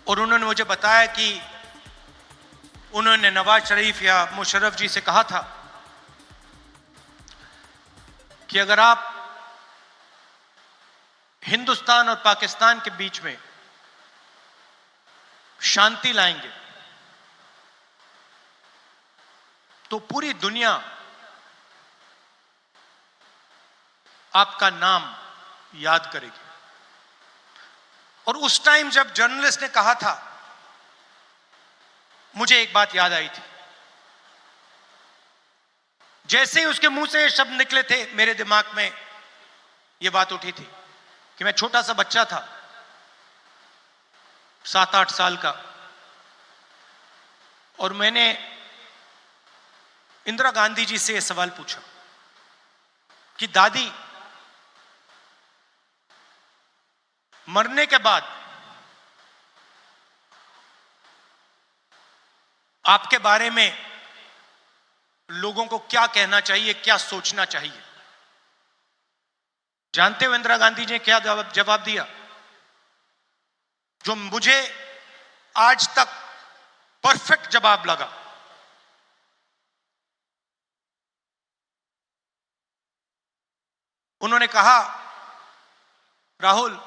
और उन्होंने मुझे बताया कि उन्होंने नवाज शरीफ या मुशर्रफ जी से कहा था कि अगर आप हिंदुस्तान और पाकिस्तान के बीच में शांति लाएंगे तो पूरी दुनिया आपका नाम याद करेगी। और उस टाइम जब जर्नलिस्ट ने कहा था, मुझे एक बात याद आई थी। जैसे ही उसके मुंह से ये शब्द निकले थे, मेरे दिमाग में यह बात उठी थी कि मैं छोटा सा बच्चा था, 7-8 साल का, और मैंने इंदिरा गांधी जी से यह सवाल पूछा कि दादी, मरने के बाद आपके बारे में लोगों को क्या कहना चाहिए, क्या सोचना चाहिए? जानते हो इंदिरा गांधी जी ने क्या जवाब दिया, जो मुझे आज तक परफेक्ट जवाब लगा। उन्होंने कहा, राहुल,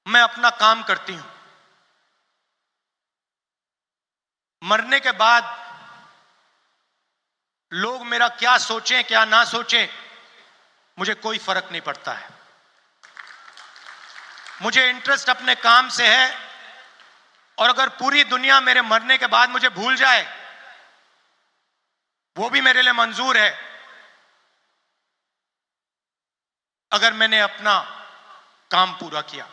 मैं अपना काम करती हूं, मरने के बाद लोग मेरा क्या सोचें क्या ना सोचें, मुझे कोई फर्क नहीं पड़ता है। मुझे इंटरेस्ट अपने काम से है, और अगर पूरी दुनिया मेरे मरने के बाद मुझे भूल जाए, वो भी मेरे लिए मंजूर है, अगर मैंने अपना काम पूरा किया।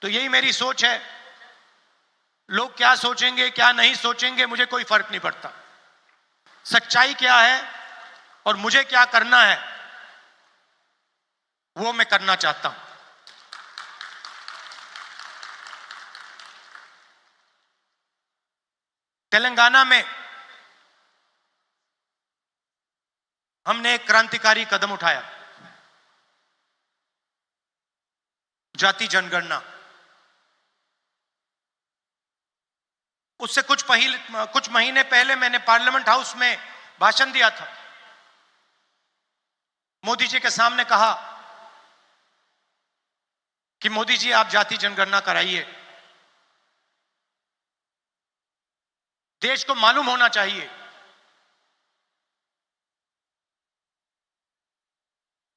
तो यही मेरी सोच है। लोग क्या सोचेंगे क्या नहीं सोचेंगे, मुझे कोई फर्क नहीं पड़ता। सच्चाई क्या है और मुझे क्या करना है, वो मैं करना चाहता हूं। तेलंगाना में हमने एक क्रांतिकारी कदम उठाया, जाति जनगणना। उससे कुछ महीने पहले मैंने पार्लियामेंट हाउस में भाषण दिया था। मोदी जी के सामने कहा कि मोदी जी, आप जाति जनगणना कराइए, देश को मालूम होना चाहिए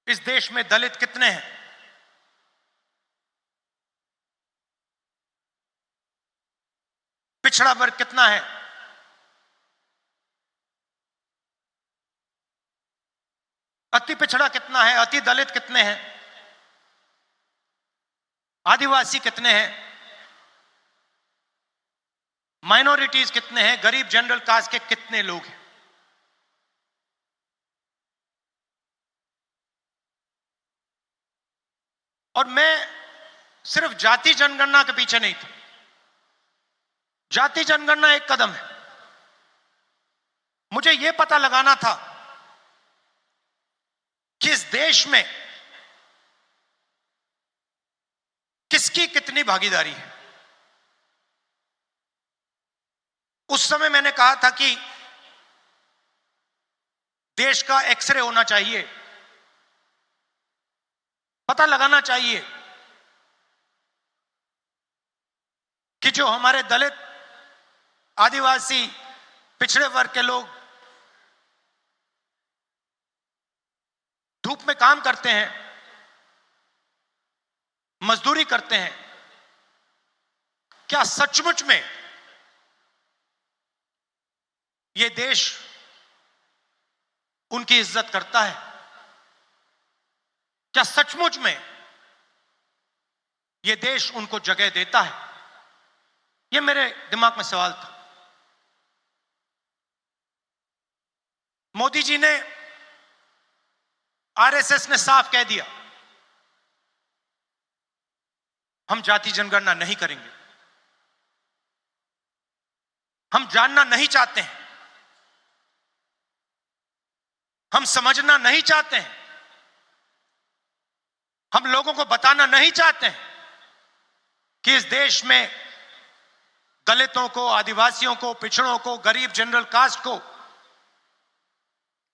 इस देश में दलित कितने हैं, पिछड़ा वर्ग कितना है, अति पिछड़ा कितना है, अति दलित कितने हैं, आदिवासी कितने हैं, माइनॉरिटीज कितने हैं, गरीब जनरल कास्ट के कितने लोग हैं। और मैं सिर्फ जाति जनगणना के पीछे नहीं था। जाति जनगणना एक कदम है। मुझे यह पता लगाना था कि इस देश में किसकी कितनी भागीदारी है। उस समय मैंने कहा था कि देश का एक्सरे होना चाहिए, पता लगाना चाहिए कि जो हमारे दलित, आदिवासी, पिछड़े वर्ग के लोग धूप में काम करते हैं, मजदूरी करते हैं, क्या सचमुच में यह देश उनकी इज्जत करता है? क्या सचमुच में यह देश उनको जगह देता है? यह मेरे दिमाग में सवाल था। मोदी जी ने, आरएसएस ने साफ कह दिया, हम जाति जनगणना नहीं करेंगे, हम जानना नहीं चाहते हैं, हम समझना नहीं चाहते हैं, हम लोगों को बताना नहीं चाहते हैं कि इस देश में दलितों को, आदिवासियों को, पिछड़ों को, गरीब जनरल कास्ट को,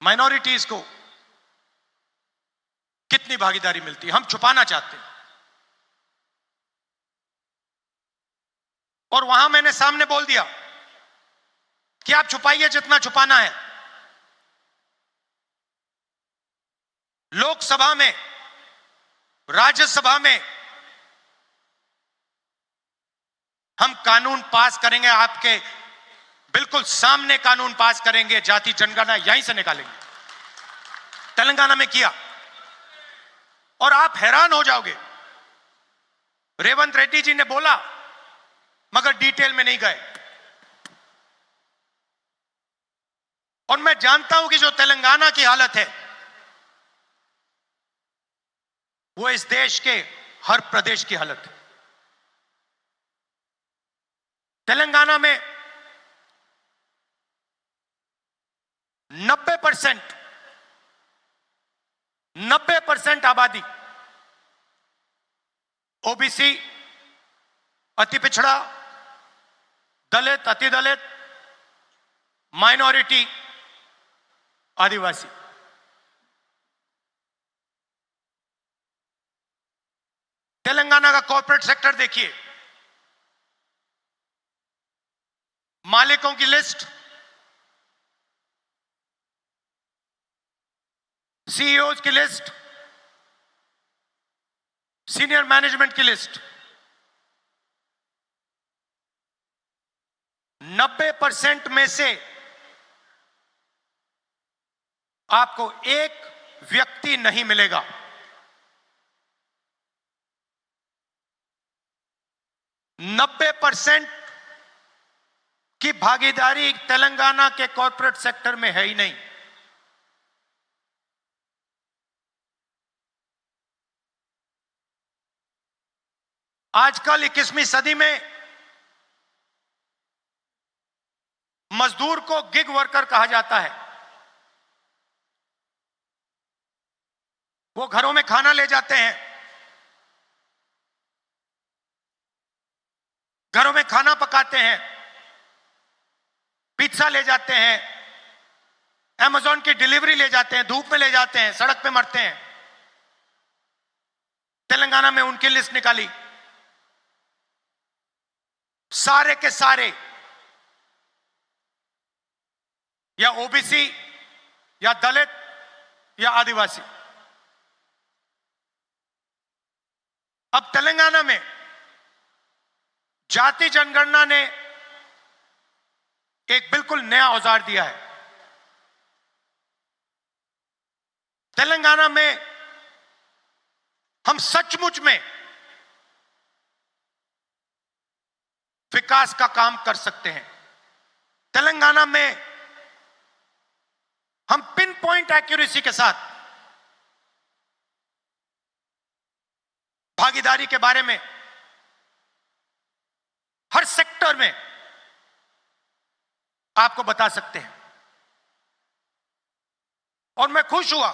माइनॉरिटीज को कितनी भागीदारी मिलती है, हम छुपाना चाहते हैं। और वहां मैंने सामने बोल दिया कि आप छुपाइए जितना छुपाना है। लोकसभा में, राज्यसभा में हम कानून पास करेंगे, आपके बिल्कुल सामने कानून पास करेंगे, जाति जनगणना यहीं से निकालेंगे। तेलंगाना में किया और आप हैरान हो जाओगे। रेवंत रेड्डी जी ने बोला मगर डिटेल में नहीं गए। और मैं जानता हूं कि जो तेलंगाना की हालत है वो इस देश के हर प्रदेश की हालत है। तेलंगाना में 90% आबादी ओबीसी, अति पिछड़ा, दलित, अति दलित, माइनॉरिटी, आदिवासी। तेलंगाना का कॉर्पोरेट सेक्टर देखिए, मालिकों की लिस्ट, सीईओज की लिस्ट, सीनियर मैनेजमेंट की लिस्ट, 90% में से आपको एक व्यक्ति नहीं मिलेगा। नब्बे % की भागीदारी तेलंगाना के कॉर्पोरेट सेक्टर में है ही नहीं। आजकल 21वीं सदी में मजदूर को गिग वर्कर कहा जाता है। वो घरों में खाना ले जाते हैं, घरों में खाना पकाते हैं, पिज्जा ले जाते हैं, अमेज़न की डिलीवरी ले जाते हैं, धूप में ले जाते हैं, सड़क पे मरते हैं। तेलंगाना में उनकी लिस्ट निकाली, सारे के सारे या ओबीसी या दलित या आदिवासी। अब तेलंगाना में जाति जनगणना ने एक बिल्कुल नया औजार दिया है। तेलंगाना में हम सचमुच में विकास का काम कर सकते हैं। तेलंगाना में हम पिन पॉइंट एक्यूरेसी के साथ भागीदारी के बारे में हर सेक्टर में आपको बता सकते हैं। और मैं खुश हुआ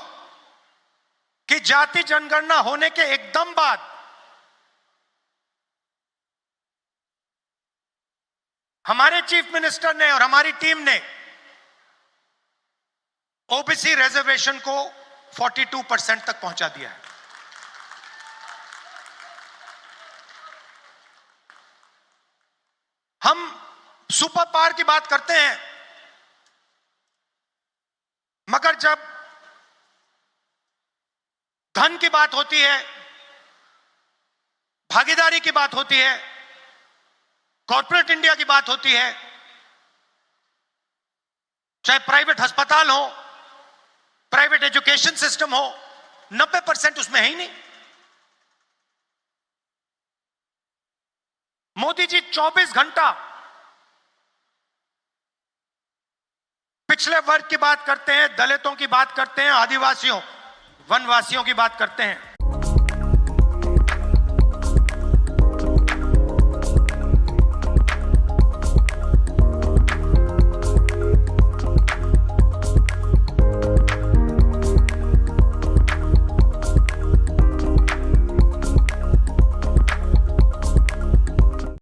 कि जाति जनगणना होने के एकदम बाद हमारे चीफ मिनिस्टर ने और हमारी टीम ने ओबीसी रिजर्वेशन को 42% तक पहुंचा दिया है। हम सुपर पावर की बात करते हैं, मगर जब धन की बात होती है, भागीदारी की बात होती है, कॉर्पोरेट इंडिया की बात होती है, चाहे प्राइवेट अस्पताल हो, प्राइवेट एजुकेशन सिस्टम हो, 90% उसमें है ही नहीं। मोदी जी 24 घंटा पिछले वर्ग की बात करते हैं, दलितों की बात करते हैं, आदिवासियों, वनवासियों की बात करते हैं।